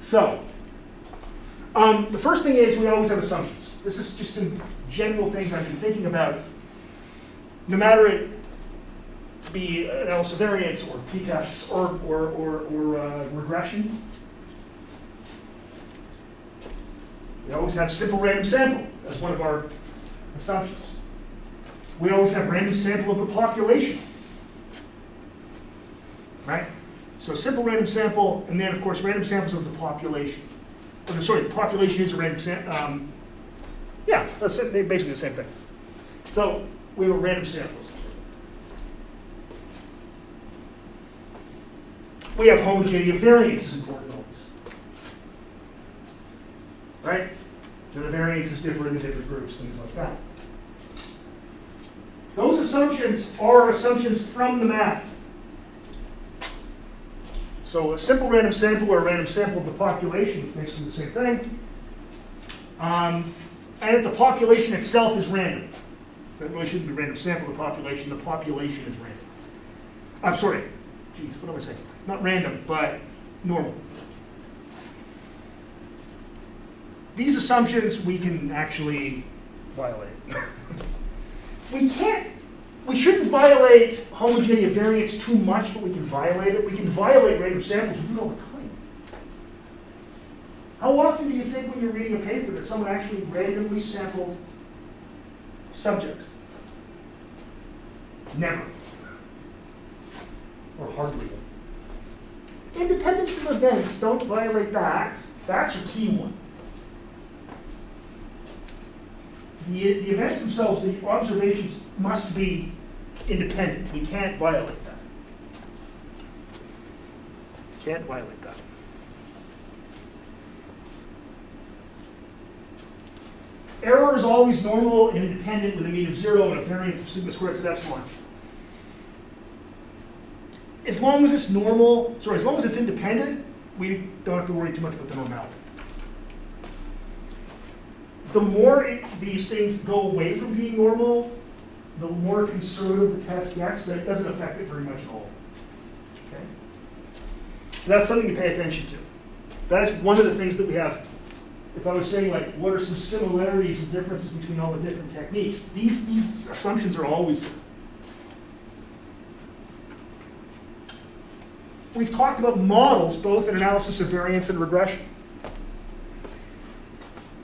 So, the first thing is we always have assumptions. This is just some general things I've been thinking about. No matter it be analysis of variance or t-tests or regression, we always have simple random sample as one of our assumptions. We always have random sample of the population, right? So simple random sample, and then of course random samples of the population. Oh, sorry, the population is a random sample. Yeah, that's basically the same thing. So we have random samples. We have homogeneity of variance is important always. Right? And the variances differ in the different groups, things like that. Those assumptions are assumptions from the math. So a simple random sample or a random sample of the population is basically the same thing. And if the population itself is random, that really shouldn't be random sample of the population is random. I'm sorry, geez, what am I saying? Not random, but normal. These assumptions we can actually violate. We shouldn't violate homogeneity of variance too much, but we can violate it. We can violate random samples, we do it all the time. How often do you think when you're reading a paper that someone actually randomly sampled subjects? Never. Or hardly. Independence of events, don't violate that. That's a key one. The events themselves, the observations must be independent. We can't violate that. Can't violate that. Error is always normal and independent with a mean of 0 and a variance of sigma squared at epsilon. As long as it's normal, as long as it's independent, we don't have to worry too much about the normality. The more these things go away from being normal, the more conservative the test gets, but it doesn't affect it very much at all. Okay? So that's something to pay attention to. That's one of the things that we have. If I was saying, like, what are some similarities and differences between all the different techniques, these assumptions are always there. We've talked about models, both in analysis of variance and regression.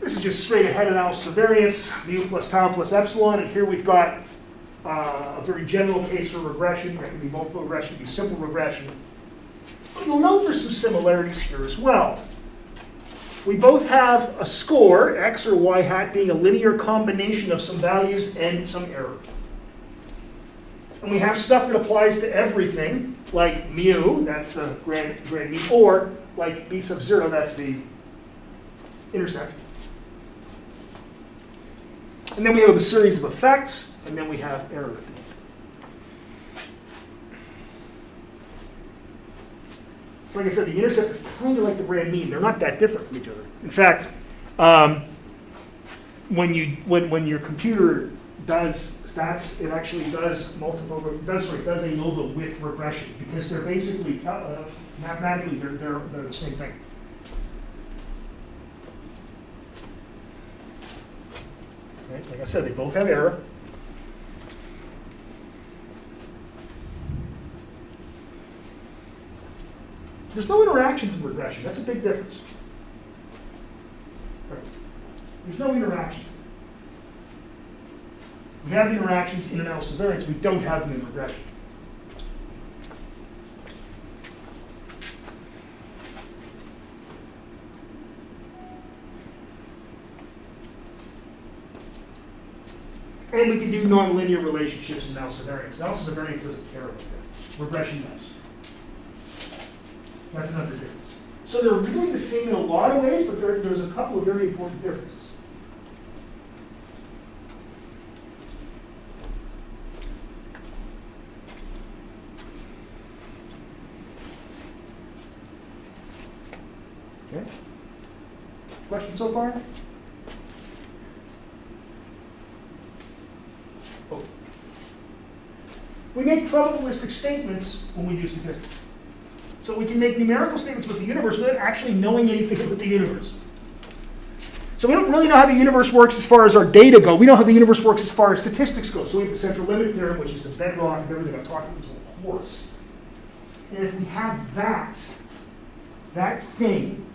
This is just straight ahead analysis of variance, mu plus tau plus epsilon, and here we've got a very general case for regression. That can be multiple regression, it can be simple regression. But you'll note there's some similarities here as well. We both have a score, x or y hat, being a linear combination of some values and some error. And we have stuff that applies to everything, like mu, that's the grand mean, or like b sub 0, that's the intercept. And then we have a series of effects, and then we have error at the end. So like I said, the intercept is kind of like the grand mean. They're not that different from each other. In fact, when your computer does stats, it actually does does ANOVA with regression, because they're basically mathematically they're the same thing. Right? Like I said, they both have error. There's no interactions in regression. That's a big difference. Right. There's no interactions. We have the interactions in analysis of variance. We don't have them in regression. And we can do nonlinear relationships in analysis of variance. Analysis of variance doesn't care about that. Regression does. That's another difference. So they're really the same in a lot of ways, but there's a couple of very important differences. Okay. Questions so far? Oh. We make probabilistic statements when we do statistics. So we can make numerical statements about the universe without actually knowing anything about the universe. So we don't really know how the universe works as far as our data go. We know how the universe works as far as statistics go. So we have the central limit theorem, which is the bedrock of everything I've talked about this whole course. And if we have that thing,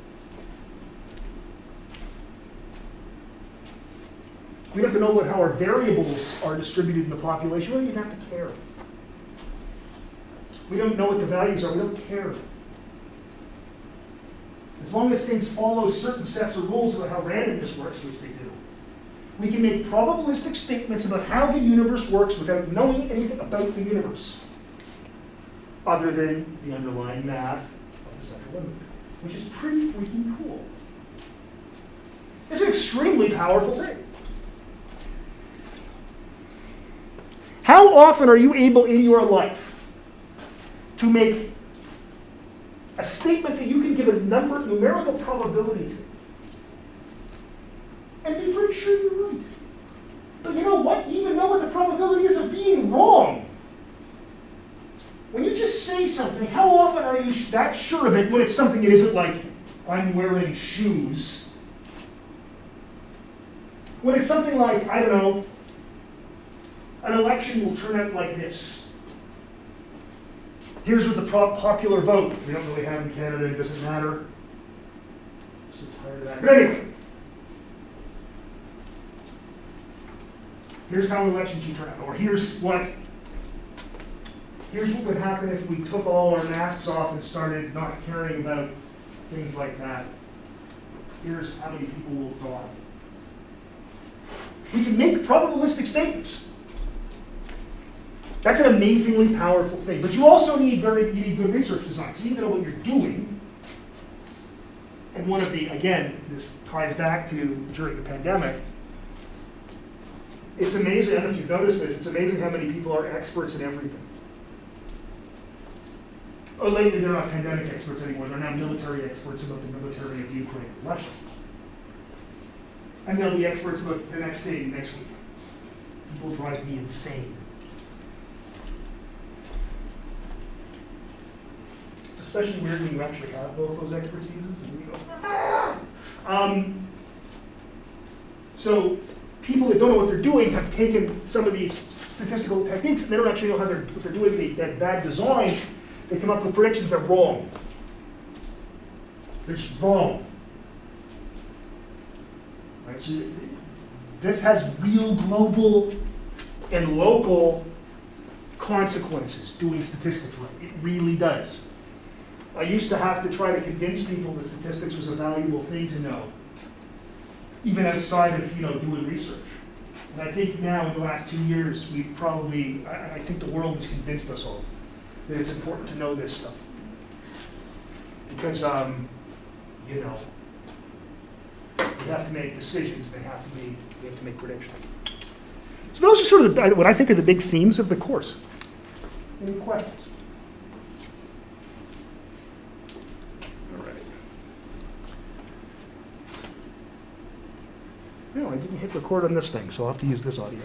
we have to know how our variables are distributed in the population. We don't even have to care. We don't know what the values are. We don't care. As long as things follow certain sets of rules about how randomness works, which they do, we can make probabilistic statements about how the universe works without knowing anything about the universe, other than the underlying math of the central limit, which is pretty freaking cool. It's an extremely powerful thing. How often are you able in your life to make a statement that you can give a numerical probability to, and be pretty sure you're right? But you know what? You even know what the probability is of being wrong. When you just say something, how often are you that sure of it when it's something that isn't like, I'm wearing shoes? When it's something like, I don't know, an election will turn out like this. Here's what the popular vote, we don't really have in Canada, it doesn't matter. I'm so tired of that. But anyway, here's how an election should turn out, or here's what would happen if we took all our masks off and started not caring about things like that. Here's how many people will die. We can make probabilistic statements. That's an amazingly powerful thing. But you also need good research design. So you need to know what you're doing. And one of the, again, this ties back to during the pandemic. It's amazing, I don't know if you've noticed this, it's amazing how many people are experts in everything. Oh, lately they're not pandemic experts anymore. They're now military experts about the military of Ukraine and Russia. And they'll be experts about the next thing next week. People drive me insane. Especially weird when you actually have both those expertises and you go, ah! So people that don't know what they're doing have taken some of these statistical techniques and they don't actually know what they're doing. They have bad design. They come up with predictions that are wrong. They're just wrong. Right? So this has real global and local consequences doing statistics right. It really does. I used to have to try to convince people that statistics was a valuable thing to know, even outside of doing research. And I think now in the last 2 years, we've probably, I think the world has convinced us all that it's important to know this stuff. Because, we have to make decisions, we have to make predictions. So those are sort of what I think are the big themes of the course. Any questions? No, I didn't hit record on this thing, so I'll have to use this audio.